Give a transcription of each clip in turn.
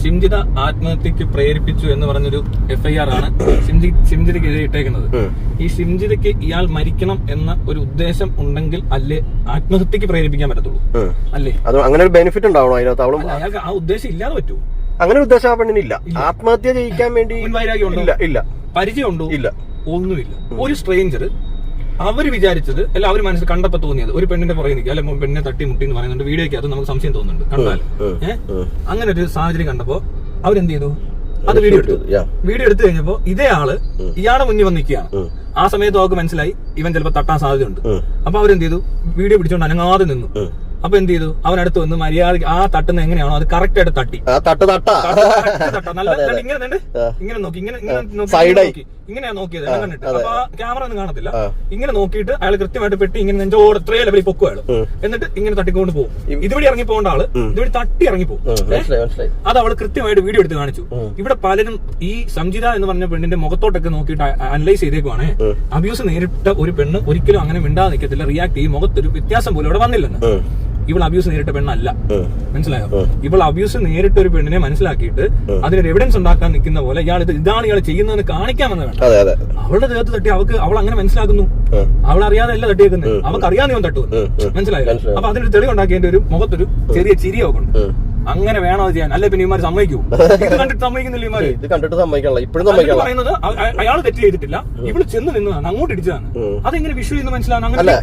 ഷിംജിത ആത്മഹത്യക്ക് പ്രേരിപ്പിച്ചു എന്ന് പറഞ്ഞൊരു FIR ആണ് ഷിംജിതയ്ക്കെതിരെ ഇട്ടേക്കുന്നത്. ഈ ഷിംജിതയ്ക്ക് ഇയാൾ മരിക്കണം എന്ന ഒരു ഉദ്ദേശം ഉണ്ടെങ്കിൽ അല്ലേ ആത്മഹത്യക്ക് പ്രേരിപ്പിക്കാൻ പറ്റത്തുള്ളൂ, അല്ലേ? അങ്ങനെ ഒരു ബെനിഫിറ്റ് ഉണ്ടാവണോ അതിനകത്ത്? അയാൾക്ക് ആ ഉദ്ദേശം ഇല്ലാതെ പറ്റൂ? അങ്ങനെ ഒരു ഉദ്ദേശം ആ പെണ്ണിനില്ല. ആത്മഹത്യ ചെയ്യിക്കാൻ വേണ്ടി ഇല്ല. പരിചയമുണ്ടോ? ഇല്ല, ഒന്നുമില്ല. ഒരു സ്ട്രേഞ്ചർ അവര് വിചാരിച്ചത് അല്ല, അവര് മനസ്സിൽ കണ്ടപ്പോ തോന്നിയത് ഒരു പെണ്ണിന്റെ പുറകെ നിൽക്കുക, അല്ലെ പെണ്ണിനെ തട്ടിമുട്ടി എന്ന് പറയുന്നുണ്ട് വീഡിയോയ്ക്ക്. അത് നമുക്ക് സംശയം തോന്നുന്നുണ്ട് കണ്ടാൽ. അങ്ങനെ ഒരു സാഹചര്യം കണ്ടപ്പോ അവരെന്ത് ചെയ്തു? അത് വീഡിയോ എടുത്തു കഴിഞ്ഞപ്പോ ഇതേ ആള് ഇയാളുടെ മുന്നിൽ വന്ന് നിൽക്കുകയാണ്. ആ സമയത്ത് അവർക്ക് മനസ്സിലായി ഇവൻ ചിലപ്പോ തട്ടാൻ സാധ്യതയുണ്ട്. അപ്പൊ അവരെന്ത് ചെയ്തു? വീഡിയോ പിടിച്ചോണ്ട് അനങ്ങാതെ നിന്നു. അപ്പൊ എന്ത് ചെയ്തു? അവനടുത്ത് വന്ന് മര്യാദ ആ തട്ടുന്ന എങ്ങനെയാണോ അത് കറക്റ്റ് ആയിട്ട് തട്ടി. നല്ല ഇങ്ങനെ നോക്കി, ഇങ്ങനെയാ നോക്കിയത് കണ്ടിട്ട്. അപ്പൊ ക്യാമറ ഒന്നും കാണത്തില്ല. ഇങ്ങനെ നോക്കിയിട്ട് അയാൾ കൃത്യമായിട്ട് പെട്ടി ഇങ്ങനെ നെഞ്ചോട് എത്രയോ ലെവലിൽ പൊക്കും അയാൾ. എന്നിട്ട് ഇങ്ങനെ തട്ടിക്കൊണ്ട് പോകും. ഇതുവഴി ഇറങ്ങി പോകേണ്ട ആള് ഇതുവഴി തട്ടി ഇറങ്ങി പോകും. അത് അവള് കൃത്യമായിട്ട് വീഡിയോ എടുത്ത് കാണിച്ചു. ഇവിടെ പലരും ഈ സംജിത എന്ന് പറഞ്ഞ പെണ്ണിന്റെ മുഖത്തോട്ടൊക്കെ നോക്കിയിട്ട് അനലൈസ് ചെയ്തേക്കുവാണ്. അബ്യൂസ് നേരിട്ട ഒരു പെണ്ണ് ഒരിക്കലും അങ്ങനെ മിണ്ടാതെ നിൽക്കത്തില്ല, റിയാക്ട് ചെയ്യും. മുഖത്തൊരു വ്യത്യാസം പോലും ഇവിടെ വന്നില്ലെന്ന്. ഇവൾ അബ്യൂസ് നേരിട്ട പെണ്ണല്ല, മനസ്സിലായോ? ഇവൾ അബ്യൂസ് നേരിട്ട ഒരു പെണ്ണിനെ മനസ്സിലാക്കിയിട്ട് അതിനൊരു എവിഡൻസ് ഉണ്ടാക്കാൻ നിൽക്കുന്ന പോലെ ഇതാണ് ഇയാൾ ചെയ്യുന്നതെന്ന് കാണിക്കാൻ വന്നതാണ്. അവളുടെ ദേഹത്ത് തട്ടി അവൾ അങ്ങനെ മനസ്സിലാക്കുന്നു. അവൾ അറിയാതെ അല്ല തട്ടിയേക്കുന്നത്, അവൾക്ക് അറിയാതെ ഇവൻ തട്ടുന്നു, മനസ്സിലായോ? അപ്പൊ അതിനൊരു തെളിവുണ്ടാക്കിയതിന്റെ ഒരു മുഖത്തൊരു ചെറിയ ചിരിയൊക്കെ ഉണ്ട്. അങ്ങനെ വേണോ ചെയ്യാൻ? അല്ലെ പിന്നെ ഇമാര് സമ്മതിക്കൂ? ഇത് കണ്ടിട്ട് സമ്മതിക്കുന്നില്ല ഇമാര്. ഇത് കണ്ടിട്ട് സമ്മതിക്കാനുള്ള ഇപ്പോഴും പറയുന്നത് അയാൾ തെറ്റ് ചെയ്തിട്ടില്ല, ഇവള് ചെന്ന് നിന്നതാണ്, അങ്ങോട്ട് ഇടിച്ചതാണ്. അതെങ്ങനെ വിഷു എന്ന് മനസ്സിലാവുന്ന?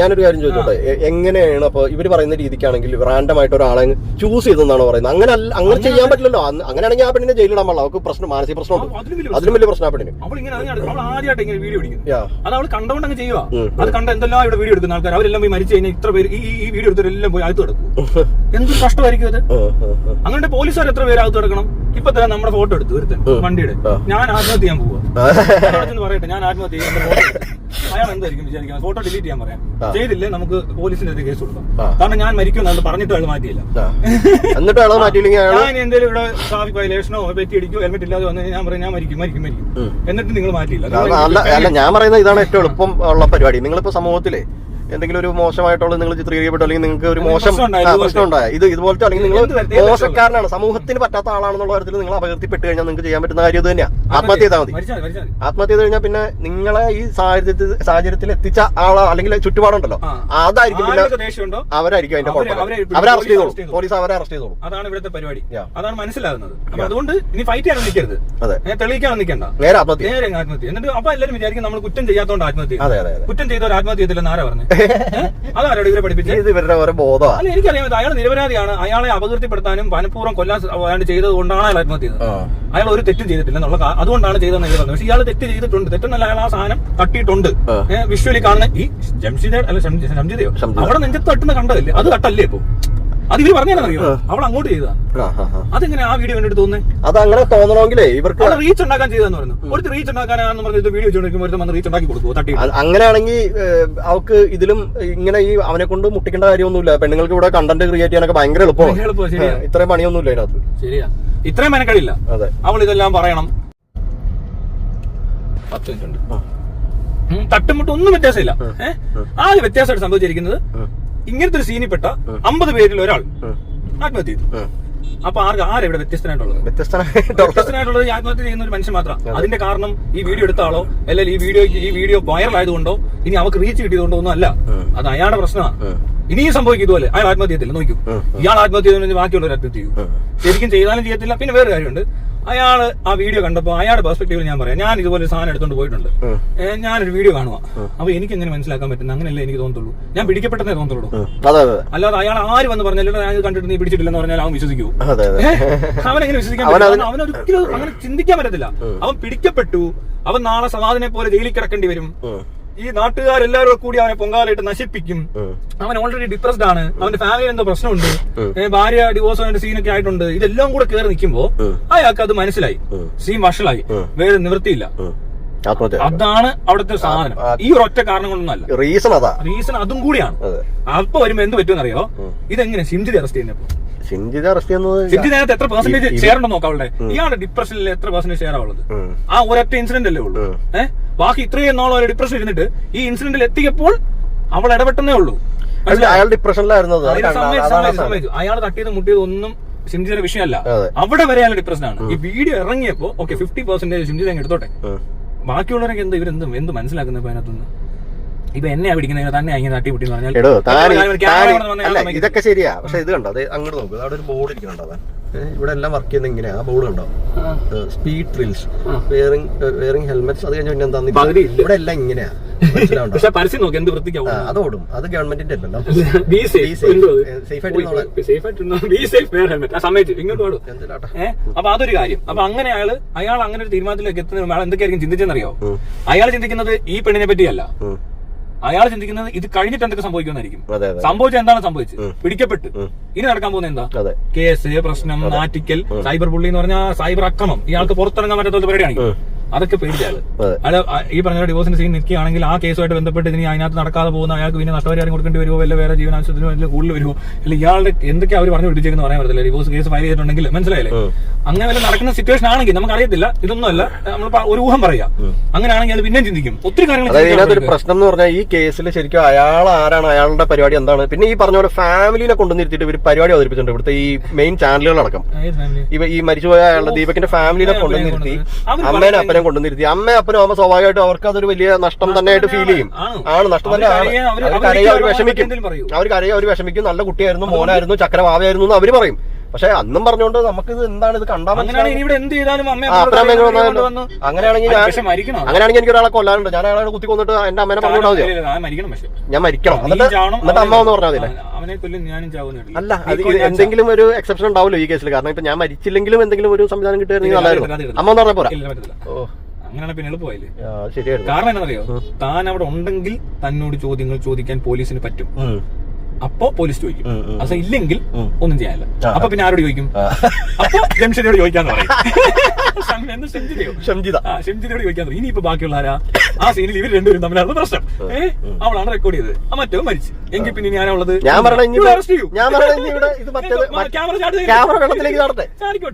ഞാനൊരു കാര്യം ചോദിച്ചോട്ടെ, എങ്ങനെയാണ് അപ്പൊ ഇവര് പറയുന്ന രീതിക്കാണെങ്കിൽ റാൻഡം ആയിട്ട് ഒരാളെ ചൂസ് ചെയ്തെന്നാണോ പറയുന്നത്? അങ്ങനെ ചെയ്യാൻ പറ്റില്ലല്ലോ. അങ്ങനെയാണെങ്കിൽ ആ പെണ്ണിനെ ജയിലിടാൻ പാടില്ല. അവർക്ക് പ്രശ്നം, മാനസിക പ്രശ്നമുണ്ട്. അതിലും വലിയ പ്രശ്നം ആ പെണ്ണിന്. അവൾ ആദ്യമായിട്ട് ഇങ്ങനെ വീഡിയോ എടുക്കുന്നത് അത് അവൾ കണ്ടോണ്ട് അങ്ങ് ചെയ്യുക. അത് കണ്ട എന്തെല്ലാം ഇവിടെ വീഡിയോ എടുക്കുന്ന ആൾക്കാർ അവരെല്ലാം പോയി മരിച്ചു കഴിഞ്ഞാൽ ഇത്ര പേര് ഈ വീഡിയോ എടുത്തവരെല്ലാം പോയി അകത്ത് കിടക്കും. എന്തൊരു കഷ്ടമായിരിക്കും. അങ്ങനെ പോലീസുകാർ എത്ര പേര് അകത്ത് കിടക്കണം? ഇപ്പൊ തന്നെ നമ്മുടെ ഫോട്ടോ എടുത്തു ഒരുത്തൻ വണ്ടിയുടെ. ഞാൻ ആത്മഹത്യ ചെയ്യാൻ പോവാ പറയട്ടെ, ഞാൻ ആത്മഹത്യ ചെയ്യാൻ. അയാൾ എന്തായിരിക്കും വിചാരിക്കുന്നത്? ഫോട്ടോ ഡിലീറ്റ് ചെയ്യാൻ പറയാം. ചെയ്തില്ലേ നമുക്ക് പോലീസിന്റെ അടുത്ത് കേസ് കൊടുക്കാം. കാരണം ഞാൻ മരിക്കുമെന്ന് പറഞ്ഞിട്ട് അയാൾ മാറ്റിയില്ല. ഞാൻ എന്തെങ്കിലും ഇവിടെ ട്രാഫിക് വയലേഷനോ പെറ്റിയടിക്കോ ഹെൽമെറ്റ് ഇല്ലാതെ വന്നു ഞാൻ പറയും ഞാൻ മരിക്കും. എന്നിട്ട് നിങ്ങൾ മാറ്റിയില്ല. ഞാൻ പറയുന്നത് ഇതാണ് ഏറ്റവും എളുപ്പം ഉള്ള പരിപാടി. നിങ്ങളിപ്പോ സമൂഹത്തിലെ എന്തെങ്കിലും ഒരു മോശമായിട്ടുള്ള നിങ്ങൾ ചിത്രീകരിക്കപ്പെട്ടോ അല്ലെങ്കിൽ നിങ്ങൾക്ക് ഒരു മോശം പ്രശ്നം ഉണ്ടായ ഇതുപോലത്തെ അല്ലെങ്കിൽ നിങ്ങൾ മോശക്കാരനാണ്, സമൂഹത്തിന് പറ്റാത്ത ആളാണെന്നുള്ള കാര്യത്തിൽ നിങ്ങൾ അപകീർത്തിപ്പെട്ട് കഴിഞ്ഞാൽ നിങ്ങൾക്ക് ചെയ്യാൻ പറ്റുന്ന കാര്യം ഇത് തന്നെയാണ്. ആത്മഹത്യ ചെയ്താൽ മതി. ആത്മഹത്യ ചെയ്ത് കഴിഞ്ഞാൽ പിന്നെ നിങ്ങളെ ഈ സാഹചര്യത്തിൽ എത്തിച്ച ആളോ അല്ലെങ്കിൽ ചുറ്റുപാടുണ്ടല്ലോ അതായിരിക്കും പിന്നെ അവരായിരിക്കും അതിന്റെ കുഴപ്പം. അവരെ അറസ്റ്റ് ചെയ്തോളൂ, പോലീസ് അവരെ അറസ്റ്റ് ചെയ്തോളൂ. അതാണ് ഇവിടുത്തെ പരിപാടി. അതാണ് മനസ്സിലാകുന്നത്. അപ്പൊ അതുകൊണ്ട് ഇനി ഫൈറ്റ് ചെയ്യാൻ നിൽക്കരുത്, തെളിയിക്കാൻ നിൽക്കണ്ട, നേരെ ആത്മഹത്യ. എന്നിട്ട് അപ്പൊ എല്ലാവരും വിചാരിക്കും നമ്മൾ കുറ്റം ചെയ്യാത്തോണ്ട് ആത്മഹത്യ. കുറ്റം ചെയ്തവർ ആത്മഹത്യ ചെയ്തില്ലെന്ന് ആരാ പറഞ്ഞു? അതാരോട് ഇവരെ പഠിപ്പിച്ചത്? ഇവരുടെ ഓരോ ബോധമാണ്. അല്ല, എനിക്കറിയാം അയാൾ നിരപരാധിയാണ്. അയാളെ അപകീർത്തിപ്പെടുത്താനും മനഃപൂർവ്വം കൊല്ലാൻ ചെയ്തത് കൊണ്ടാണ് അയാൾ ആത്മഹത്യ ചെയ്തത്. അയാൾ ഒരു തെറ്റും ചെയ്തിട്ടില്ല എന്നുള്ള അതുകൊണ്ടാണ് ചെയ്തതെന്ന് എനിക്ക് പറഞ്ഞു. പക്ഷെ ഇയാൾ തെറ്റ് ചെയ്തിട്ടുണ്ട്. തെറ്റെന്നല്ല, അയാൾ ആ സാധനം തട്ടിയിട്ടുണ്ട്. വിഷ്വലി കാണുന്ന ഈ സംജിതയോ അവിടെ നെഞ്ചത്ത് തട്ടുന്ന കണ്ടതല്ലേ? അത് തട്ടല്ലേ ഇപ്പൊ? അത് ഇവര് പറഞ്ഞറിയോ? അവൾ അങ്ങോട്ട് ചെയ്തതാണ്. അതെങ്ങനെ ആ വീഡിയോ കണ്ടിട്ട് തോന്നുന്നത്? അത് അങ്ങനെ തോന്നണമെങ്കിലേ ഇവർക്ക് റീച്ച് ഉണ്ടാക്കാൻ ചെയ്തെന്ന് പറഞ്ഞു. ഒരു റീച്ച് ഉണ്ടാക്കാനാണെന്ന് പറഞ്ഞിട്ട് വീഡിയോ വെച്ചുകൊണ്ടിരിക്കുമ്പോൾ റീച്ച് ഉണ്ടാക്കി കൊടുക്കുമോ? തട്ടി. അങ്ങനെയാണെങ്കിൽ അവർക്ക് ഇതിലും ഇങ്ങനെ ഈ അവനെ കൊണ്ട് മുട്ടിക്കേണ്ട കാര്യമൊന്നുമില്ല. പെണ്ണുങ്ങൾക്ക് ഇവിടെ കണ്ടന്റ് ക്രിയേറ്റ് ചെയ്യാനൊക്കെ ഭയങ്കര എളുപ്പമാണ്. ഇത്രയും പണിയൊന്നുമില്ല അതിനകത്ത്. ശരിയാ, ഇത്രയും മെനക്കടില്ല. അതെ, അവൾ ഇതെല്ലാം പറയണം. 10 മിനിറ്റ് ഉണ്ട്. തട്ടുമുട്ട് ഒന്നും വ്യത്യാസമില്ല. ആ വ്യത്യാസമായിട്ട് സംഭവിച്ചിരിക്കുന്നത് ഇങ്ങനത്തെ ഒരു സീനിൽപ്പെട്ട 50 പേരിൽ ഒരാൾ ആത്മഹത്യ ചെയ്തു. അപ്പൊ ആരെവിടെ വ്യത്യസ്തനായിട്ടുള്ളത്? വ്യത്യസ്തനായിട്ടുള്ളത് ഈ ആത്മഹത്യ ചെയ്യുന്ന ഒരു മനുഷ്യൻ മാത്രം. അതിന്റെ കാരണം ഈ വീഡിയോ എടുത്ത ആളോ അല്ലെങ്കിൽ ഈ വീഡിയോ വൈറൽ ആയതുകൊണ്ടോ ഇനി അവർക്ക് റീച്ച് കിട്ടിയതുകൊണ്ടോ ഒന്നും അല്ല. അത് അയാളുടെ പ്രശ്നമാണ്. ഇനിയും സംഭവിക്കും ഇതുപോലെ. അയാൾ ആത്മഹത്യ ചെയ്തില്ല, നോക്കൂ. ഇയാൾ ആത്മഹത്യ ചെയ്തെന്ന് ബാക്കിയുള്ളവർ ആത്മഹത്യ ചെയ്യും. ശരിക്കും ചെയ്താലും ചെയ്യത്തില്ല. പിന്നെ വേറെ കാര്യമുണ്ട്, അയാള് ആ വീഡിയോ കണ്ടപ്പോ അയാളുടെ പെർസ്പെക്ടീവിൽ ഞാൻ പറയാം. ഞാൻ ഇതുപോലെ സാധനം എടുത്തോണ്ട് പോയിട്ടുണ്ട്. ഞാനൊരു വീഡിയോ കാണുക. അപ്പൊ എനിക്ക് എങ്ങനെ മനസ്സിലാക്കാൻ പറ്റുന്നത്? അങ്ങനെയല്ലേ എനിക്ക് തോന്നുള്ളൂ. ഞാൻ പിടിക്കപ്പെട്ടതേ തോന്നുള്ളൂ. അല്ലാതെ അയാൾ ആര് വന്ന് പറഞ്ഞാലും ഞാൻ കണ്ടിട്ട് നീ പിടിച്ചിട്ടില്ലെന്ന് പറഞ്ഞാൽ അവൻ വിശ്വസിക്കൂ? അവനെങ്ങനെ വിശ്വസിക്കാൻ പറ്റും? അവനൊരിക്കലും അങ്ങനെ ചിന്തിക്കാൻ പറ്റത്തില്ല. അവൻ പിടിക്കപ്പെട്ടു. അവൻ നാളെ സവാദിനെ പോലെ ജയിലിൽ കിടക്കേണ്ടി വരും. ഈ നാട്ടുകാരെല്ലാവരും കൂടി അവനെ പൊങ്കാലായിട്ട് നശിപ്പിക്കും. അവൻ ഓൾറെഡി ഡിപ്രസ്ഡ് ആണ്. അവന്റെ ഫാമിലി എന്തോ പ്രശ്നമുണ്ട്. ഭാര്യ ഡിവോഴ്സ് അവന്റെ സീനൊക്കെ ആയിട്ടുണ്ട്. ഇതെല്ലാം കൂടെ കയറി നിൽക്കുമ്പോ അയാൾക്ക് അത് മനസ്സിലായി. സീൻ വഷളായി. വേറെ നിവൃത്തിയില്ല. അതാണ് അവിടുത്തെ സാധനം. ഈ ഒരു ഒറ്റ കാരണം കൊണ്ടൊന്നല്ല, റീസൺ അതും കൂടിയാണ്. അപ്പൊ വരുമ്പോ എന്ത് പറ്റുമെന്നറിയോ? ഇതെങ്ങനെ ഷിംജിത അറസ്റ്റ് ചെയ്യുന്നപ്പോ ഷിംജിതകത്ത് എത്ര പെർസെന്റേജ് ഷെയർ ഉണ്ടോ നോക്കാം. അവളുടെ ഇയാളുടെ ഡിപ്രഷനിൽ എത്ര പെർസെന്റേജ് ഷെയർ ഉള്ളത്? ആ ഒരൊറ്റ ഇൻസിഡന്റ് അല്ലേ ഉള്ളൂ. ബാക്കി ഇത്രയും നാളും ഒരു ഡിപ്രഷൻ ഇരുന്നിട്ട് ഈ ഇൻസിഡന്റിൽ എത്തിയപ്പോൾ അവൾ ഇടപെട്ടെന്നേ ഉള്ളൂ. അയാൾ ഡിപ്രഷനിലായിരുന്നു. അയാൾ തട്ടിയത് മുട്ടിയത് ഒന്നും ഷിംജിയുടെ വിഷയമല്ല, അവിടെ വരെ അയാൾ ഡിപ്രഷൻ ആണ്. ഈ വീഡിയോ ഇറങ്ങിയപ്പോ ഓക്കെ 50% ഷിംജിത് അങ്ങ് എടുത്തോട്ടെ, ബാക്കിയുള്ളവരൊക്കെ എന്ത് മനസ്സിലാക്കുന്നത് ഇപ്പൊ അതിനകത്തുനിന്ന്? ഇപ്പൊ എന്നെ പിടിക്കുന്ന തന്നെ അങ്ങനെ തട്ടിമുട്ടി എന്ന് പറഞ്ഞാൽ ഇതൊക്കെ ശരിയാ. പക്ഷെ ഇത് കണ്ടോ, അത് അങ്ങോട്ട് നോക്കുക, അവിടെ ഒരു ബോർഡ് ഇരിക്കണ്ടോ, ഇവിടെ എല്ലാം വർക്ക് ചെയ്യുന്ന ഇങ്ങനെയാ. ആ ബോർഡ് കണ്ടോ, സ്പീഡ് ഡ്രിൽസ്, വെയറിംഗ് ഹെൽമെറ്റ്സ്, അത് കഴിഞ്ഞ പിന്നെ എന്താ ഇവിടെ എല്ലാം ഇങ്ങനെയാ. പക്ഷെ പരസ്യം നോക്കി എന്ത് വൃത്തിക്കാവും. അതോടും, അത് ഗവൺമെന്റിന്റെ അല്ലല്ലോ. അപ്പൊ അതൊരു കാര്യം. അപ്പൊ അങ്ങനെ അയാൾ അങ്ങനെ ഒരു തീരുമാനത്തിലേക്ക് എത്തുന്ന അയാൾ എന്തൊക്കെയായിരിക്കും ചിന്തിച്ചെന്നറിയോ? അയാൾ ചിന്തിക്കുന്നത് ഈ പെണ്ണിനെ പറ്റിയല്ല, അയാൾ ചിന്തിക്കുന്നത് ഇത് കഴിഞ്ഞിട്ട് എന്തൊക്കെ സംഭവിക്കുമെന്നായിരിക്കും. സംഭവിച്ചത് എന്താണ് സംഭവിച്ചത്? പിടിക്കപ്പെട്ട് ഇനി നടക്കാൻ പോകുന്നത് എന്താ? കേസ്, പ്രശ്നം, നാറ്റിക്കൽ, സൈബർ ബുള്ളി എന്ന് പറഞ്ഞാൽ സൈബർ അക്രമം. ഇയാൾക്ക് പുറത്തിറങ്ങാൻ പറ്റാത്ത പരിപാടിയാണ്. അതൊക്കെ പേടിച്ചാല് അയാൾ ഈ പറഞ്ഞ ഡിവോഴ്സിന്റെ സീൻ നിൽക്കുകയാണെങ്കിൽ ആ കേസുമായിട്ട് ബന്ധപ്പെട്ട് ഇനി അതിനകത്ത് നടക്കാതെ പോകുന്ന അയാൾക്ക് പിന്നെ നഷ്ടപരിഹാരം കൊടുക്കേണ്ടി വരുമോ, വല്ല വേറെ ജീവനാംശത്തിനോ അല്ലെങ്കിൽ കൂടുതൽ വരുമോ, അല്ലെങ്കിൽ ഇയാളുടെ എന്തൊക്കെ അവർ പറഞ്ഞു പിടിച്ചേക്കെന്ന് പറയാൻ പറ്റില്ല. ഡിവോഴ്സ് കേസ് ഫയൽ ചെയ്തിട്ടുണ്ടെങ്കിൽ മനസ്സിലായില്ലേ? അങ്ങനെ വല്ല നടക്കുന്ന സിറ്റുവേഷൻ ആണെങ്കിൽ നമുക്ക് അറിയത്തില്ല, ഇതൊന്നുമല്ല, നമ്മൾ ഒരു ഊഹം പറയാം. അങ്ങനെയാണെങ്കിൽ അത് പിന്നെയും ചിന്തിക്കും ഒത്തിരി കാര്യങ്ങൾ. ഇതിനകത്തൊരു പ്രശ്നം എന്ന് പറഞ്ഞാൽ ഈ കേസിൽ ശരിക്കും അയാൾ ആരാണ്, അയാളുടെ പരിപാടി എന്താണ്, പിന്നെ ഈ പറഞ്ഞ പോലെ ഫാമിലിനെ കൊണ്ടുവന്നിരുത്തിയിട്ട് ഇവർ പരിപാടി അവതരിപ്പിച്ചിട്ടുണ്ട്. ഇവിടുത്തെ ഈ മെയിൻ ചാനലുകളടക്കം ഈ മരിച്ചുപോയ അയാളുടെ ദീപകിന്റെ ഫാമിലിനെ കൊണ്ടുവന്നിരുത്തി, അമ്മേനെ അപ്പനെ കൊണ്ടുവന്നിരുത്തി. അമ്മ അപ്പനും ആവുമ്പോൾ സ്വാഭാവികമായിട്ടും അവർക്ക് അതൊരു വലിയ നഷ്ടം തന്നെയായിട്ട് ഫീൽ ചെയ്യും. ആണ് നഷ്ടം തന്നെ ആണ്. അവർ വിഷമിക്കും, അവർ വിഷമിക്കും. നല്ല കുട്ടിയായിരുന്നു, മോനായിരുന്നു, ചക്രവാവയായിരുന്നു എന്ന് അവര് പറയും. പക്ഷെ അന്നും പറഞ്ഞുകൊണ്ട് നമുക്കിത് എന്താണ്, ഇത് കണ്ടാൽ അങ്ങനെയാണെങ്കിൽ എനിക്ക് ഒരാളെ കൊല്ലാനുണ്ട്, ഞാൻ അയാളെ കുത്തി കൊന്നിട്ട് എന്റെ അമ്മേനെ പറഞ്ഞുകൊണ്ടാ മതി, ഞാൻ മരിക്കണം, എന്നിട്ട് അമ്മ എന്ന് പറഞ്ഞാൽ മതി. അല്ല, അത് എന്തെങ്കിലും ഒരു എക്സെപ്ഷൻ ഉണ്ടാവുമല്ലോ ഈ കേസിൽ. കാരണം ഇപ്പൊ ഞാൻ മരിച്ചില്ലെങ്കിലും എന്തെങ്കിലും ഒരു സംവിധാനം കിട്ടുകയാണെങ്കിൽ നല്ലതായിരുന്നു. അമ്മ എന്ന് പറഞ്ഞാൽ പോരാ. അങ്ങനെയാണ് പിന്നെ എളുപ്പമായില്ലേ? കാരണം എന്താണെന്നറിയോ, താൻ അവിടെ ഉണ്ടെങ്കിൽ തന്നോട് ചോദ്യങ്ങൾ ചോദിക്കാൻ പോലീസിന് പറ്റും. അപ്പൊ പോലീസ് ചോദിക്കും. അത് ഇല്ലെങ്കിൽ ഒന്നും ചെയ്യാനില്ല. അപ്പൊ പിന്നെ ആരോട് ചോദിക്കും? അപ്പൊ ജംഷനോട് ചോദിക്കാന്ന് പറയും. ഷംജിതയോട് ചോദിക്കാൻ പറയും. ഇനിയിപ്പോ ബാക്കിയുള്ള ആരാ? ആ സീനിൽ ഇവർ രണ്ടുപേരും തമ്മിലാണ് പ്രശ്നം. അവളാണ് റെക്കോർഡ് ചെയ്തത്, ആ മറ്റോ മരിച്ചു. എങ്കിൽ പിന്നെ ഞാനുള്ളത് ക്യാമറ വെള്ളത്തിലേക്ക് നടട്ടെ.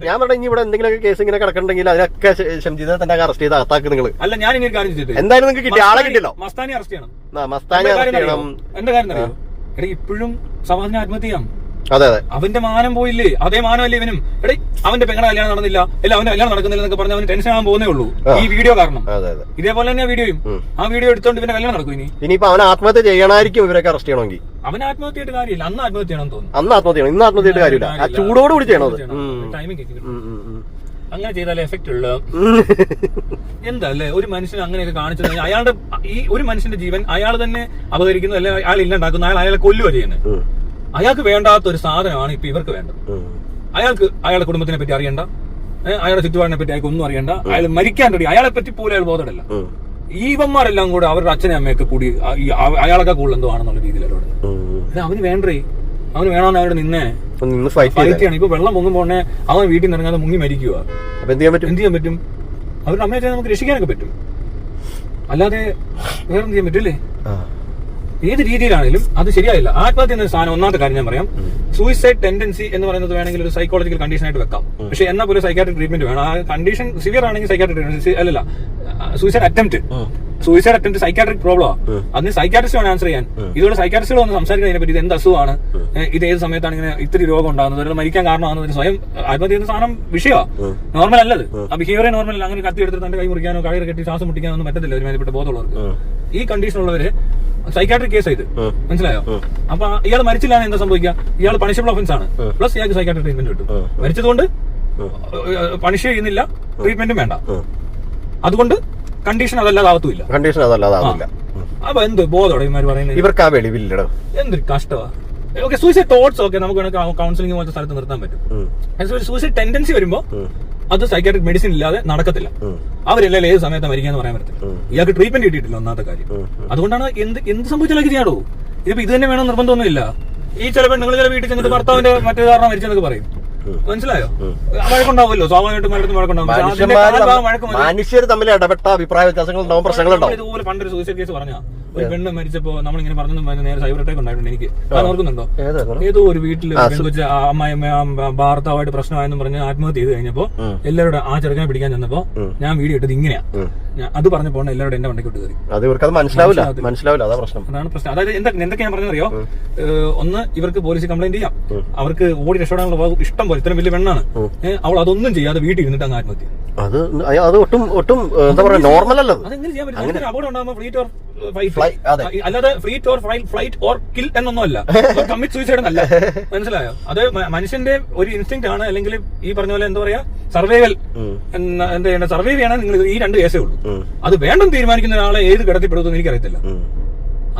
ഞാൻ പറഞ്ഞ ഇനി ഇവിടെ എന്തെങ്കിലും കേസ് ഇങ്ങനെ കിടക്കണ്ടെങ്കിൽ അതിനൊക്കെ ഷംജിത തന്നെ അറസ്റ്റ് ചെയ്ത് അകത്താക്കി നിങ്ങൾ. അല്ല, ഞാൻ ഇനി ഒരു കാര്യം ചെയ്തിട്ട് എന്തായാലും നിങ്ങൾക്ക് കിട്ടിയ ആളെ കിട്ടിയല്ലോ. മസ്താനി അറസ്റ്റ് ചെയ്യണം. മസ്താനി അറസ്റ്റ് ചെയ്യണം. എന്റെ കാര്യം അറിയോ? എടേ, ഇപ്പോഴും സവാദിനെ ആത്മഹത്യ ചെയ്യാം. അതെ, അവന്റെ മാനം പോയില്ലേ? അതേ മാനമല്ലേ ഇവനും? എടേ, അവന്റെ പെങ്ങളുടെ കല്യാണം നടന്നില്ല, അല്ല അവന്റെ കല്യാണം നടക്കുന്നില്ല എന്നൊക്കെ പറഞ്ഞ് അവന് ടെൻഷൻ ആകാൻ പോകുന്നേ ഉള്ളൂ ഈ വീഡിയോ കാരണം. ഇതേപോലെ തന്നെ വീഡിയോയും, ആ വീഡിയോ എടുത്തോണ്ട് ഇവന്റെ കല്യാണം നടക്കും. ഇനിയിപ്പോ അവൻ ആത്മഹത്യ ചെയ്യണമായിരിക്കും ഇവരൊക്കെ അറസ്റ്റ് ചെയ്യണമെങ്കിൽ. അവൻ ആത്മഹത്യയായിട്ട് കാര്യമില്ല, അന്ന് ആത്മഹത്യ ചെയ്യണമെന്ന് തോന്നുന്നു. അന്ന് ആത്മഹത്യ ചെയ്യണം, ഇന്ന് ആത്മഹത്യയായിട്ട് കാര്യമില്ല. ആ ചൂടോടുകൂടി ചെയ്യണത്. അങ്ങനെ ചെയ്താലേ എഫക്ട് ഉള്ള എന്താ അല്ലേ? ഒരു മനുഷ്യൻ അങ്ങനെയൊക്കെ കാണിച്ചത് അയാളുടെ ഈ ഒരു മനുഷ്യന്റെ ജീവൻ അയാൾ തന്നെ അപകരിക്കുന്നു, അല്ലെ അയാൾ ഇല്ലാണ്ടാക്കുന്നു, അയാളെ കൊല്ലുക ചെയ്യുന്നത്. അയാൾക്ക് വേണ്ടാത്ത ഒരു സാധനമാണ് ഇപ്പൊ ഇവർക്ക് വേണ്ടത്. അയാൾക്ക് അയാളുടെ കുടുംബത്തിനെ പറ്റി അറിയണ്ട, അയാളുടെ ചുറ്റുപാടിനെ പറ്റി അയാൾക്ക് ഒന്നും അറിയണ്ട, അയാൾ മരിക്കാൻ റെഡി, അയാളെ പറ്റി പോലും അയാൾ ബോധമല്ല. ഈവന്മാരെല്ലാം കൂടെ അവരുടെ അച്ഛനെ അമ്മയൊക്കെ കൂടി അയാളൊക്കെ കൂടുതൽ എന്തോ ആണെന്നുള്ള രീതിയിൽ അവരോട് അവന് വേണ്ടേ, അവന് വേണമെന്ന് അവരോട് നിന്നേ ഫൈറ്റ് ചെയ്യണം. ഇപ്പൊ വെള്ളം പൊങ്ങുമ്പോണേ അവൻ വീട്ടിൽ നിന്ന് ഇറങ്ങാതെ മുങ്ങി മരിക്കുക. എന്ത് ചെയ്യാൻ പറ്റും? അവരുടെ അമ്മയെ നമുക്ക് രക്ഷിക്കാനൊക്കെ പറ്റും, അല്ലാതെ വേറെ എന്ത് ചെയ്യാൻ പറ്റില്ലേ? ഏത് രീതിയിലാണെങ്കിലും അത് ശരിയായില്ല. ആത്മഹത്യ എന്ന സാധനം ഒന്നാമത്തെ കാര്യം ഞാൻ പറയാം. സൂയിസൈഡ് ടെൻഡൻസി എന്ന് പറയുന്നത് വേണമെങ്കിൽ ഒരു സൈക്കോളജിക്കൽ കണ്ടീഷൻ ആയിട്ട് വെക്കാം. പക്ഷെ എന്നാൽ പോലും സൈക്കാട്രിക് ട്രീറ്റ്മെന്റ് വേണം. ആ കണ്ടീഷൻ സിവിയർ ആണെങ്കിൽ സൈക്കാട്രിക് ട്രീറ്റ്മെന്റ്, അല്ലല്ല സൂയിസൈഡ് അറ്റംപ്റ്റ് സൈക്കാട്രിക് പ്രോബ്ലമാണ്. അതിന് സൈക്കാട്രിസ്റ്റ് വേണം ആൻസർ ചെയ്യാൻ. ഇതുപോലെ സൈക്കാട്രിസ്റ്റുകൾ വന്ന് സംസാരിക്കുന്നതിനെ പറ്റി ഇത് എന്ത് അസുഖമാണ്, ഇത് ഏത് സമയത്താണ് ഇങ്ങനെ ഇത്തിരി രോഗം ഉണ്ടാകുന്നത്, ഒരാൾ മരിക്കാൻ കാരണമാകുന്നതിന് സ്വയം ആത്മഹത്യ ചെയ്യുന്ന സാധനം വിഷയമാണ്, നോർമൽ അല്ലത്. ആ ബിഹേവിയർ നോർമൽ അല്ല. അങ്ങനെ കത്തി എടുത്തിട്ട് തന്റെ കൈ മുറിക്കാനോ കയറ് കെട്ടി ശ്വാസം മുട്ടിക്കാനോ ഒന്നും പറ്റത്തില്ല ഒരുമാതിരിപ്പെട്ട ബോധമുള്ളവർക്ക്. ഈ കണ്ടീഷനുള്ളവര് സൈക്കാട്രിക് കേസ് ഇത്, മനസ്സിലായോ? അപ്പൊ ഇയാൾ മരിച്ചില്ല എന്താ സംഭവിക്കുക? ഇയാൾ പണിഷബിൾ ഒഫൻസ് ആണ്, പ്ലസ് ഇയാൾക്ക് സൈക്കാട്രിക് ട്രീറ്റ്മെന്റ് കിട്ടും. മരിച്ചതുകൊണ്ട് പണിഷ് ചെയ്യുന്നില്ല, ട്രീറ്റ്മെന്റും വേണ്ട. അതുകൊണ്ട് കണ്ടീഷൻ അതല്ലാതാവത്തുമില്ല. അപ്പൊ എന്ത് ബോധോടെ ഇവന്മാര് പറയുന്നത്? ഇവർക്ക് ആ വെളിവില്ലടോ, എന്തൊരു കഷ്ടമാ. ഓക്കെ, സൂയിസൈഡ് തോട്ട്സ് ഒക്കെ നമുക്ക് കൗൺസിലിംഗ് പോലത്തെ സ്ഥലത്ത് നിർത്താൻ പറ്റും. സൂയിസൈഡ് ടെൻഡൻസി വരുമ്പോ അത് സൈക്കാട്രിക് മെഡിസിൻ ഇല്ലാതെ നടക്കത്തില്ല. അവരെല്ലാം ഏത് സമയത്ത് മരിക്കാന്ന് പറയാൻ പറ്റത്തില്ല. ഇയാൾക്ക് ട്രീറ്റ്മെന്റ് കിട്ടിയിട്ടില്ല ഒന്നാമത്തെ കാര്യം. അതുകൊണ്ടാണ് എന്ത് സംഭവിച്ചാലും ചെയ്യാടോ. ഇതിപ്പോ ഇത് തന്നെ വേണം നിർബന്ധമൊന്നുമില്ല. ഈ ചില പെണ്ണുങ്ങൾ ചില വീട്ടിൽ ചെന്നിട്ട് ഭർത്താവിന്റെ മറ്റേ കാരണം മരിച്ചെന്നൊക്കെ പറയും, മനസ്സിലായോ? വഴക്കുണ്ടാവുമല്ലോ, സ്വാഭാവികമായിട്ടും വഴക്കുണ്ടാവും. മനുഷ്യർ തമ്മിൽ ഇടപെട്ട അഭിപ്രായ വ്യത്യാസങ്ങൾ ഉണ്ടാവും, പ്രശ്നങ്ങളുണ്ടാവും. ഇതുപോലെ പണ്ടൊരു സൂയിസൈഡ് കേസ് പറഞ്ഞാൽ ഒരു പെണ്ണ് മരിച്ചപ്പോ നമ്മളിങ്ങനെ പറഞ്ഞു നേരെ സൈബർ അറ്റാക്ക് ഉണ്ടായിട്ടുണ്ട് എനിക്ക്. അത് ഓർക്കുന്നുണ്ടോ? ഏതോ ഒരു വീട്ടില് പെൺകൊച്ച് അമ്മായിയമ്മ ഭർത്താവായിട്ട് പ്രശ്നമായെന്ന് പറഞ്ഞ് ആത്മഹത്യ ചെയ്ത് കഴിഞ്ഞപ്പോ എല്ലാവരുടെ ആ ചെറുക്കനെ പിടിക്കാൻ ചെന്നപ്പോ ഞാൻ വീഡിയോ ഇട്ടത് ഇങ്ങനെയാ. അത് പറഞ്ഞപ്പോ എല്ലാവരും എന്റെ വണ്ടിക്ക് വിട്ട് കയറി. മനസ്സിലാവില്ല, അതാണ് പ്രശ്നം. അതായത് എന്തൊക്കെ ഞാൻ പറഞ്ഞറിയോ? ഒന്ന്, ഇവർക്ക് പോലീസ് കംപ്ലൈന്റ് ചെയ്യാം, അവർക്ക് ഓടി രക്ഷപ്പെടാനുള്ള ഇഷ്ടം പോലെ, ഇത്രയും വലിയ പെണ്ണാണ്, അവൾ അതൊന്നും ചെയ്യാതെ വീട്ടിൽ ഇരുന്നിട്ട് അങ്ങ് ആത്മഹത്യ. അത് ഒട്ടും എന്താ പറയാ, നോർമൽ അല്ലത്. അതെങ്ങനെ ചെയ്യാൻ പറ്റും? അപകടം ഉണ്ടാകുമ്പോൾ ഫ്ലീറ്റ് ഓർ അല്ലാതെ fleet or flight or kill എന്നൊന്നും അല്ല, കമ്മിറ്റ് സൂയിസൈഡ് എന്നല്ല. മനസ്സിലായോ? അത് മനുഷ്യന്റെ ഒരു ഇൻസ്റ്റിങ്ക്റ്റ് ആണ്. അല്ലെങ്കിൽ ഈ പറഞ്ഞ പോലെ എന്താ പറയാ, സർവൈവൽ എന്താ ചെയ്യേണ്ട, സർവൈവ് ചെയ്യണം. നിങ്ങൾ ഈ 2 കേസേ ഉള്ളൂ. അത് വേണ്ടെന്ന് തീരുമാനിക്കുന്ന ഒരാളെ ഏത് കിടത്തിപ്പെടുമെന്ന് എനിക്കറിയത്തില്ല.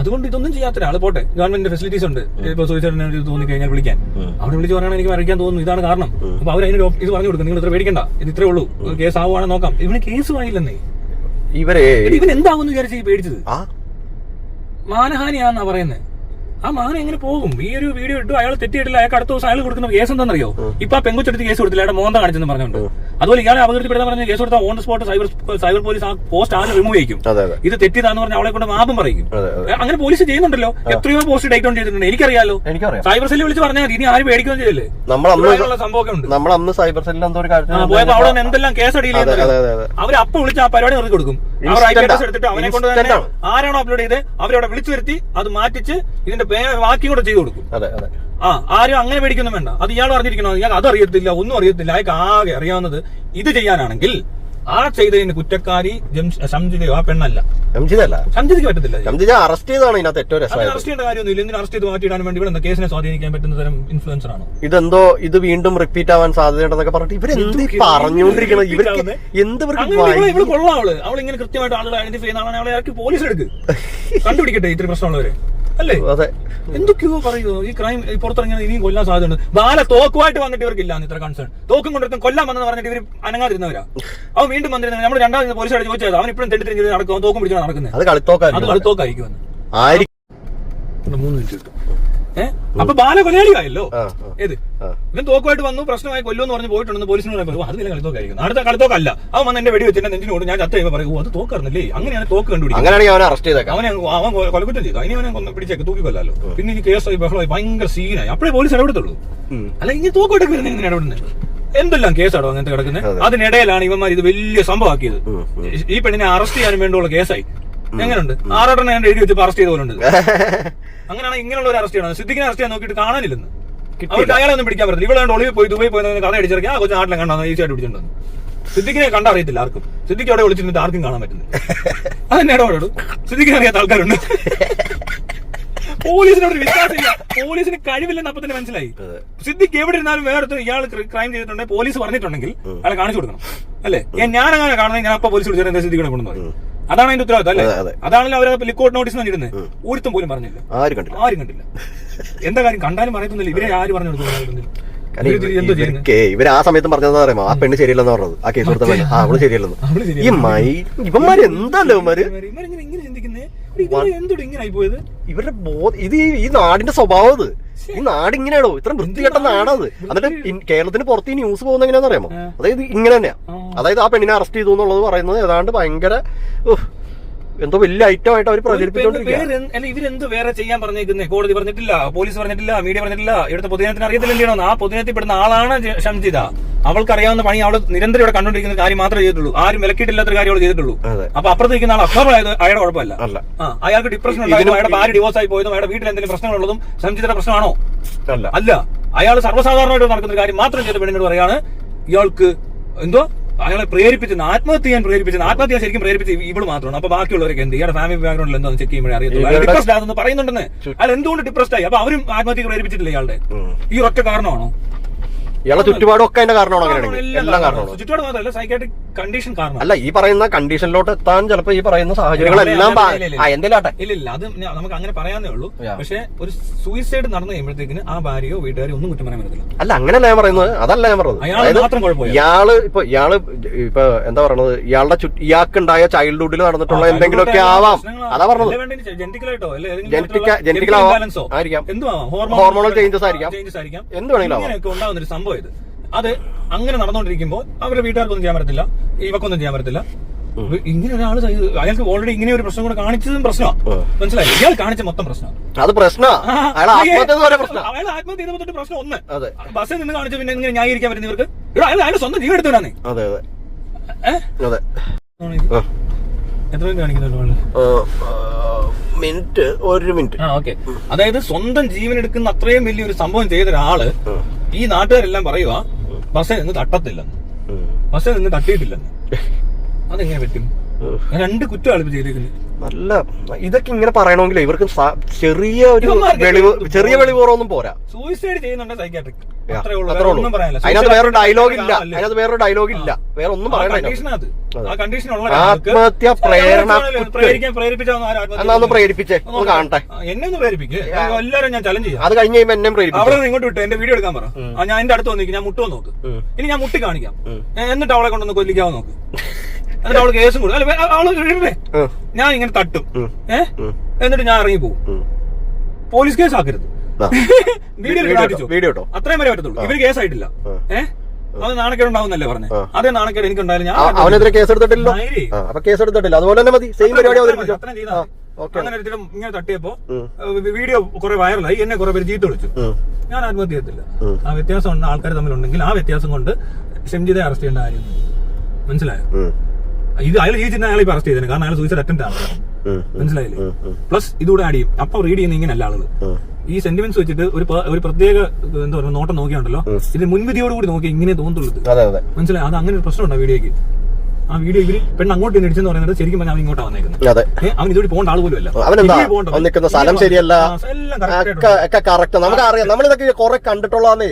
അതുകൊണ്ട് ഇതൊന്നും ചെയ്യാത്ത ഒരാൾ പോട്ടെ, ഗവൺമെന്റ് ഫെസിലിറ്റീസ് ഉണ്ട്. ഇപ്പൊ സൂയിസൈഡിന് തോന്നിക്കഴിഞ്ഞാൽ വിളിക്കാൻ, അവിടെ വിളിച്ച് പറയണം എനിക്ക് മരിക്കാൻ തോന്നുന്നു, ഇതാണ് കാരണം. അപ്പൊ അവർ അതിന് ഇത് പറഞ്ഞു കൊടുക്കും, നിങ്ങൾ ഇത്ര പേടിക്കണ്ട, ഇത് ഇത്രേ ഉള്ളൂ, കേസ് ആവുകയാണെന്ന് നോക്കാം. ഇവന് കേസ് ആയില്ലെന്നേ. ഇവൻ എന്താവുമെന്ന് വിചാരിച്ച് പേടിച്ചത്? മാനഹാനിയാന്നാ പറയുന്നത്. ആ മാനം എങ്ങനെ പോകും? ഈ ഒരു വീഡിയോ ഇട്ടു, അയാൾ തെറ്റിയിട്ടില്ല, അയാൾക്ക് അടുത്ത ദിവസം അയാൾ കൊടുക്കുന്ന കേസ് എന്താണെന്നറിയോ? ഇപ്പൊ ആ പെങ്കുച്ചെടുത്ത് കേസ് കൊടുത്തില്ല, അയാളുടെ മോന്ത കാണിച്ചെന്ന് പറഞ്ഞുകൊണ്ട്. അതുപോലെ ഇയാളെ അപകടത്തിൽപ്പെടുന്ന പറഞ്ഞ കേസ് കൊടുത്താൽ on the spot cyber police ആ പോസ്റ്റ് ആദ്യം റിമൂവ് ചെയ്യും. ഇത് തെറ്റിയതാന്ന് പറഞ്ഞാൽ അവളെ കൊണ്ട് മാപ്പും പറയും. അങ്ങനെ പോലീസ് ചെയ്യുന്നുണ്ടല്ലോ. എത്രയോ പോസ്റ്റ് ടേക്ക് ഡൗൺ ചെയ്തിട്ടുണ്ട്, എനിക്കറിയാലോ. സൈബർ സെല്ലിൽ വിളിച്ച് പറഞ്ഞാൽ ഇനി ആരും പേടിക്കുകയും ചെയ്തില്ലേ? സംഭവമൊക്കെ ഉണ്ട്. നമ്മളന്ന് സൈബർ സെല്ലിൽ എന്തോ ഒരു കാര്യം പോയപ്പോ അവിടെ എന്തെല്ലാം കേസ് അടിയിൽ അവർ അപ്പം വിളിച്ച് ആ പരിപാടി നിർത്തി കൊടുക്കും. അവർ ഐ പി അഡ്രസ് എടുത്തിട്ട് അവനെ കൊണ്ട് തന്നെ ആരാണോ അപ്ലോഡ് ചെയ്ത് അവരവിടെ വിളിച്ചു വരുത്തി അത് മാറ്റിച്ച് ഇതിന്റെ ബാക്കി കൂടെ ചെയ്തു കൊടുക്കും. ആരും അങ്ങനെ പേടിക്കൊന്നും വേണ്ട. അത് ഇയാൾ അറിഞ്ഞിരിക്കണോ? ഇയാൾ അതറിയത്തില്ല, ഒന്നും അറിയത്തില്ല. അയാൾക്ക് ആകെ അറിയാവുന്നത് ഇത് ചെയ്യാനാണെങ്കിൽ ആ ചെയ്തതിന് കുറ്റക്കാരി സംജിതയോ ആ പെണ്ണല്ല. സംജിതയ്ക്ക് പറ്റത്തില്ല. അറസ്റ്റ് ചെയ്താണ് ഇതിനകത്ത് ഏറ്റവും രസം. അറസ്റ്റ് ചെയ്യേണ്ട കാര്യമൊന്നുമില്ല. എന്തിനും അറസ്റ്റ് ചെയ്ത് മാറ്റിയിടാൻ വേണ്ടി ഇവിടെ കേസിനെ സ്വാധീനിക്കാൻ പറ്റുന്ന തരം ഇൻഫ്ലുവൻസർ ആണോ? ഇതെന്തോ ഇത് വീണ്ടും റിപ്പീറ്റ് ആവാൻ സാധ്യതയുണ്ടെന്നൊക്കെ പറഞ്ഞിട്ട് ഇവരെന്ത് പറഞ്ഞുകൊണ്ടിരിക്കുന്നത്? ഇവർക്ക് എന്ത് ഇവള് കൊള്ളാം. അവൾ ഇങ്ങനെ കൃത്യമായിട്ട് ആളുകൾ ഐഡന്റിഫൈ ചെയ്യുന്ന ആളാണ്. അവളെ ആക്കി പോലീസ് എടുക്ക്, കണ്ടുപിടിക്കട്ടെ ഇത്ര പ്രശ്നമുള്ളവരെ. അല്ലേ? എന്തൊക്കെയോ പറയുമോ? ഈ ക്രൈം പുറത്തിറങ്ങിയാൽ ഇനിയും കൊല്ലാൻ സാധ്യതയുണ്ട്. ബാല തോക്കുമായിട്ട് വന്നിട്ട് ഇവർക്കില്ല ഇത്ര കൺസേൺ. തോക്കും കൊണ്ടിരുത്തും കൊല്ലാൻ വന്നെന്ന് പറഞ്ഞിട്ട് ഇവർ അനങ്ങാതിരുന്നവരാ. അവൻ വീണ്ടും വന്നിരുന്നത് നമ്മൾ രണ്ടാമത് പോലീസുകാർ ചോദിച്ചത് അവൻ ഇപ്പോഴും തെറ്റിദ്ധരിഞ്ഞ് നടക്കും, തോക്കും പിടിച്ചാണ് നടക്കുന്നത്. അത് കളിത്തോക്കായിരിക്കും. 3 മിനിറ്റ് കിട്ടും. അപ്പൊ ബാല കൊലയാളിയായല്ലോ. ഏത് ഇവൻ തോക്കുമായിട്ട് വന്നു, പ്രശ്നമായി കൊല്ലുമെന്ന് പറഞ്ഞ് പോയിട്ടുണ്ടെന്ന് പോലീസിനോട് പറയും. അത് നില കളിത്തോക്കായിരിക്കും. അടുത്ത കളിത്തോക്കല്ല. അവൻ വന്ന് എന്റെ വെടി വെച്ചിട്ട് നെഞ്ചിനോട് ഞാൻ ചത്ത കഴിയുമ്പോൾ പറയും അത് തോക്കായിരുന്നല്ലേ. അങ്ങനെയാണ് തോക്ക് കണ്ടുപിടിക്കും. അവൻ കൊലക്കുറ്റം ചെയ്തു. അതിനെ അവനെ പിടിച്ചേക്ക് തൂക്കി കൊല്ലാലോ. പിന്നെ ഇനി കേസായി ബഹളമായി ഭയങ്കര സീനായി. അപ്പോഴേ പോലീസ് ഇടപെടത്തുള്ളൂ. അല്ല ഇനി തോക്കോട്ടൊക്കെ വരുന്നത് ഇങ്ങനെ ഇടപെടുന്നത് എന്തെല്ലാം കേസാണോ അങ്ങനത്തെ കിടക്കുന്നത്. അതിനിടയിലാണ് ഇവന്മാർ ഇത് വലിയ സംഭവമാക്കിയത്. ഈ പെണ്ണിനെ അറസ്റ്റ് ചെയ്യാനും വേണ്ടിയുള്ള കേസായി. എങ്ങനെയുണ്ട്? 6 ഞാൻ എഴുതി വെച്ചപ്പോ അറസ്റ്റ് ചെയ്ത പോലെ ഉണ്ട്. അങ്ങനെയാണ് ഇങ്ങനെയുള്ള ഒരു അറസ്റ്റ് ചെയ്യണം. സിദ്ദിഖിനെ അറസ്റ്റ് ചെയ്യാൻ നോക്കിയിട്ട് കാണാനില്ലെന്ന്. അവർക്ക് അയാളെ ഒന്നും പിടിക്കാൻ പറ്റില്ല. ഇവിടെ ഒളിവിൽ പോയി ദുബായി പോയി കട അടിച്ചിറക്കി ആ കൊച്ചു നാട്ടിലെ കണ്ടാ ഈസിയായിട്ട് പിടിച്ചിട്ടുണ്ടെന്ന്. സിദ്ദിഖിനെ കണ്ടറിയത്തില്ല ആർക്കും. സിദ്ദിഖ് അവിടെ വിളിച്ചിട്ട് ആർക്കും കാണാൻ പറ്റുന്നില്ല. അതെന്നെ ഇടപെടും. സിദ്ദിഖിനെ അറിയാത്ത ആൾക്കാരുണ്ട്. പോലീസിനോട് വിശ്വാസമില്ല, പോലീസിന് കഴിവില്ലെന്ന് അപ്പൊ തന്നെ മനസ്സിലായി. സിദ്ദിഖ് എവിടെ ഇരുന്നാലും വേറെ ഇയാൾ ക്രൈം ചെയ്തിട്ടുണ്ടെങ്കിൽ പോലീസ് പറഞ്ഞിട്ടുണ്ടെങ്കിൽ അയാളെ കാണിച്ചു കൊടുക്കണം. അല്ലേ? ഞാൻ അങ്ങനെ കാണുന്നത് ഞാൻ അപ്പൊ പോലീസ് വിളിച്ചാൽ സിദ്ദിഖിനെ കൊണ്ടു പറയും. അതാണ് അതിന്റെ ഉത്തരവാദിത്തം. അല്ലേ? അതാണല്ലോ അവരെ ലിക്കോട്ട് നോട്ടീസ് തന്നിരുന്നത്. ഒരുത്തും പോലും പറഞ്ഞില്ല, ആരും കണ്ടില്ല. എന്താ കാര്യം? കണ്ടാലും പറയത്തുന്നില്ല. ഇവരെ ആര് പറഞ്ഞു കൊടുക്കുന്നില്ല. ഇവര് ആ സമയത്തും പറഞ്ഞതാ അറിയാമോ? ആ പെണ്ണ് ശരിയല്ലെന്ന് പറഞ്ഞത്. ആ കേസ് കൊടുത്ത അവള് ശരിയല്ലെന്ന്. ഇവന്മാര് എന്താല്ലോ ഇവന്മാര് ഇവരുടെ ഇത് ഈ നാടിന്റെ സ്വഭാവം. ഇത് ഈ നാട് ഇങ്ങനെയാണോ? ഇത്ര വൃത്തികെട്ട നാടത്. എന്നിട്ട് കേരളത്തിന് പുറത്ത് ഈ ന്യൂസ് പോകുന്ന എങ്ങനെയാന്ന് അറിയാമോ? അതായത് ഇങ്ങനെ തന്നെയാ. അതായത് ആ പെണ്ണിനെ അറസ്റ്റ് ചെയ്തു എന്നുള്ളത് പറയുന്നത് ഏതാണ്ട് ഭയങ്കര എന്തോ വലിയ ഐറ്റം ആയിട്ട് അവർ പ്രചരിപ്പിച്ചോണ്ടിരിക്കുക. ഇവരെന്ത് വേറെ ചെയ്യാൻ പറഞ്ഞേക്കുന്നേ? കോടതി പറഞ്ഞിട്ടില്ല, പോലീസ് പറഞ്ഞിട്ടില്ല, മീഡിയ പറഞ്ഞിട്ടില്ല, ഇവിടുത്തെ പൊതുജനത്തിന് അറിയത്തില്ലെന്നോ? ആ പൊതുജനത്തിൽ പെടുന്ന ആളാണ് സംജിത. അവൾക്ക് അറിയാവുന്ന പണി അവൾ നിരന്തരം ഇവിടെ കണ്ടുകൊണ്ടിരിക്കുന്ന കാര്യം മാത്രമേ ചെയ്തിട്ടുള്ളൂ. ആരും വിലക്കിയിട്ടില്ലാത്ത കാര്യം അവൾ ചെയ്തിട്ടുള്ളൂ. അപ്പൊ അപ്പുറത്തേക്കുന്ന ആൾ അക്രമമായത് അയാളുടെ കുഴപ്പമല്ല. അയാൾക്ക് ഡിപ്രഷൻ ഉണ്ടായതും അയാളുടെ ഭാര്യ ഡിവോഴ്സ് ആയി പോയതും അയാളുടെ വീട്ടിൽ എന്തെങ്കിലും പ്രശ്നങ്ങളുള്ളതും സംജിതയുടെ പ്രശ്നമാണോ? അല്ല. അയാൾ സർവ്വസാധാരണമായിട്ട് നടക്കുന്ന കാര്യം മാത്രം ചെയ്ത പെണ്ണിനോട് പറയാണ് ഇയാൾക്ക് എന്തോ അയാളെ പ്രേരിപ്പിച്ചത്, ആത്മഹത്യ ചെയ്യാൻ പ്രേരിപ്പിച്ചത്. ആത്മഹത്യ ശരിക്കും പ്രേരിപ്പിച്ച് ഇവള് മാത്രമാണ്. അപ്പൊ ബാക്കിയുള്ളവരൊക്കെ എന്ത്? ഇയാളുടെ ഫാമിലി ബാക്ക്ഗ്രൗണ്ടിൽ എന്താണെന്ന് ചെക്ക് ചെയ്യുമ്പോഴേ അറിയത്തുള്ളൂ. അയാൾ ഡിപ്രസ്ഡ് ആണെന്ന് പറയുന്നുണ്ടെന്ന്. അയാൾ എന്തുകൊണ്ട് ഡിപ്രസ്ഡ് ആയി? അപ്പൊ അവരും ആത്മഹത്യ പ്രേരിപ്പിച്ചിട്ടില്ല ഇയാളുടെ. ഈ ഒറ്റ കാരണമാണോ? ഇയാളെ ചുറ്റുപാടൊക്കെ അതിന്റെ കാരണമാണോ? എല്ലാം കാരണമാണോ? ചുറ്റുപാട് മാത്രമല്ല, സൈക്കാട്രിക് കണ്ടീഷൻ കാരണം. അല്ല, ഈ പറയുന്ന കണ്ടീഷനിലോട്ട് എത്താൻ ചിലപ്പോ ഈ പറയുന്ന സാഹചര്യങ്ങളെല്ലാം ഇല്ല. അത് നമുക്ക് അങ്ങനെ പറയാനേ ഉള്ളൂ. പക്ഷെ ഒരു സൂയിസൈഡ് നടന്നു കഴിയുമ്പോഴത്തേക്കിന് ആ ഭാര്യയോ വീട്ടുകാരോ ഒന്നും കുറ്റം പറയാൻ പറ്റില്ല. അല്ല, അങ്ങനെയല്ല ഞാൻ പറയുന്നത്. അതല്ല ഞാൻ പറഞ്ഞത്. ഇയാള് ഇപ്പൊ എന്താ പറയുന്നത്, ഇയാൾക്കുണ്ടായ ചൈൽഡ്ഹുഡിൽ നടന്നിട്ടുള്ള എന്തെങ്കിലുമൊക്കെ ആവാം. അതാ പറഞ്ഞത്. ജനറ്റിക്കൽ ആയിരിക്കാം, ഹോർമോണൽ ചേഞ്ചസ് ആയിരിക്കാം, എന്ത് വേണമെങ്കിലും ഉണ്ടാവുന്ന ഒരു സംഭവം ഇത്. അത് അങ്ങനെ നടന്നുകൊണ്ടിരിക്കുമ്പോൾ അവരുടെ വീട്ടുകാർക്കൊന്നും ചെയ്യാൻ പറ്റത്തില്ല, ഇവക്കൊന്നും ചെയ്യാൻ പറ്റത്തില്ല. ഇങ്ങനെ ഒരാൾ അയാൾക്ക് ഓൾറെഡി ഇങ്ങനെ ഒരു പ്രശ്നം കൂടെ കാണിച്ചതും പ്രശ്നമാണ്. മനസ്സിലായി? ഇയാൾ കാണിച്ച മൊത്തം പ്രശ്നമാണ്. അത് പ്രശ്നമാണ്. അയാൾ ആത്മഹത്യ ചെയ്ത തൊട്ട് പ്രശ്നം ഒന്ന്. ബസ്സിൽ നിന്ന് കാണിച്ച പിന്നെ ഇങ്ങനെ ന്യായീകരിക്കാൻ പറ്റുന്ന ഇവർക്ക്? അയാൾ സ്വന്തം ജീവൻ എടുത്തവരാണ്. അതെ അതെ അതെ. എത്ര മിനിറ്റ് കാണിക്കുന്നുണ്ട്? ഒരു മിനിറ്റ്. ഓക്കെ. അതായത് സ്വന്തം ജീവൻ എടുക്കുന്ന അത്രയും വലിയൊരു സംഭവം ചെയ്ത ഒരാള് ഈ നാട്ടുകാരെല്ലാം പറയുക ബസ്സിൽ നിന്ന് തട്ടത്തില്ലെന്ന്, ബസ്സിൽ നിന്ന് തട്ടിയിട്ടില്ലെന്ന്. അതെങ്ങനെ പറ്റും? രണ്ട് കുറ്റമാണ് ഇപ്പൊ ചെയ്തേക്കുന്നത്. നല്ല ഇതൊക്കെ ഇങ്ങനെ പറയണമെങ്കിൽ ഇവർക്ക് ചെറിയ ഒരു വെളിവുറൊന്നും പോരാ. സൂയിസൈഡ് ചെയ്യുന്നുണ്ട് സൈക്കാട്രിക്, അതിനകത്ത് വേറൊരു ഡയലോഗ് ഇല്ല, അതിനകത്ത് വേറൊരു ഡയലോഗ് ഇല്ല, വേറെ ഒന്നും പറയണ്ട. ആത്മഹത്യ പ്രേരിപ്പിച്ചേ കാണട്ടെ. എന്നെ ഒന്ന് പ്രേരിപ്പിക്കേ, എല്ലാവരും ഞാൻ ചലഞ്ച് ചെയ്യാം. അത് കഴിഞ്ഞ് കഴിയുമ്പോ എന്നെ പ്രേരിപ്പിക്കും. അവളെ ഇങ്ങോട്ട് വിട്ടു എന്റെ വീഡിയോ എടുക്കാൻ പറ. ഞാൻ എന്റെ അടുത്ത് വന്നിരിക്കും, ഞാൻ മുട്ടുവോ നോക്ക്. ഇനി ഞാൻ മുട്ടി കാണിക്കാം, എന്നിട്ട് അവളെ കൊണ്ടൊന്ന് കൊല്ലിക്കാവോ നോക്ക്. എന്നിട്ട് അവള് കേസും കൊടുക്കും. അല്ല അവള് ഇടേ ഞാൻ ഇങ്ങനെ തട്ടും, എന്നിട്ട് ഞാൻ ഇറങ്ങി പോകും. പോലീസ് കേസ് ആക്കരുത്. വീഡിയോ അത്രയും വരെ പറ്റത്തുള്ളൂ. ഇവര് കേസായിട്ടില്ല. അത് നാണക്കേട് ഉണ്ടാവുന്നല്ലേ പറഞ്ഞത്? അതേ നാണക്കേട് എനിക്കുണ്ടായാലും ഞാൻ അവനെതിരെ കേസ് എടുത്തിട്ടില്ല. അപ്പൊ കേസ് എടുത്തിട്ടില്ല, അതുപോലെ തന്നെ മതി. സെയിം പരിപാടി അങ്ങനെ ഒരിക്കലും ഇങ്ങനെ തട്ടിയപ്പോ വീഡിയോ കുറെ വൈറലായി, എന്നെ കുറെ പേര് ചീത്ത വിളിച്ചു. ഞാൻ ആത്മഹത്യ ചെയ്യത്തില്ല. ആ വ്യത്യാസം ഉണ്ട് ആൾക്കാർ തമ്മിലുണ്ടെങ്കിൽ ആ വ്യത്യാസം കൊണ്ട് ഷംജിദയെ അറസ്റ്റ് ചെയ്യേണ്ട കാര്യം. മനസ്സിലായോ? ഇത് അയാൾ ജീവിച്ചിരുന്ന അയാൾ ഇപ്പൊ അറസ്റ്റ് ചെയ്തത്, കാരണം അയാൾ സൂയിസൈഡ് അറ്റംപ്റ്റ് ആണ്. മനസ്സിലായില്ലേ? പ്ലസ് ഇതുകൂടെ ആഡ് ചെയ്യും. അപ്പൊ റീഡ് ചെയ്യുന്ന ഇങ്ങനെയല്ല ആളുകൾ. ഈ സെന്റിമെന്റ്സ് വെച്ചിട്ട് ഒരു പ്രത്യേക എന്താ പറയുക നോട്ടം നോക്കിയാണ്ടല്ലോ, ഇത് മുൻവിധിയോടുകൂടി നോക്കി ഇങ്ങനെ തോന്നുള്ളൂ. മനസ്സിലായി? അത് അങ്ങനെ ഒരു പ്രശ്നമുണ്ടോ വീഡിയോക്ക്? ആ വീഡിയോ ഇവര് പെണ്ണ് അങ്ങോട്ട് ഇടിച്ചെന്ന് പറയുന്നത് ശരിക്കും പറഞ്ഞാൽ അവൻ ഇങ്ങോട്ടാ വന്നേക്കുന്നത്. അവൻ ഇതുവഴി പോകേണ്ട ആൾ പോലും അല്ല. സ്ഥലം ശരിയല്ല, നമുക്ക് അറിയാം, നമ്മളിതൊക്കെ കുറെ കണ്ടിട്ടുള്ളതാന്നേ.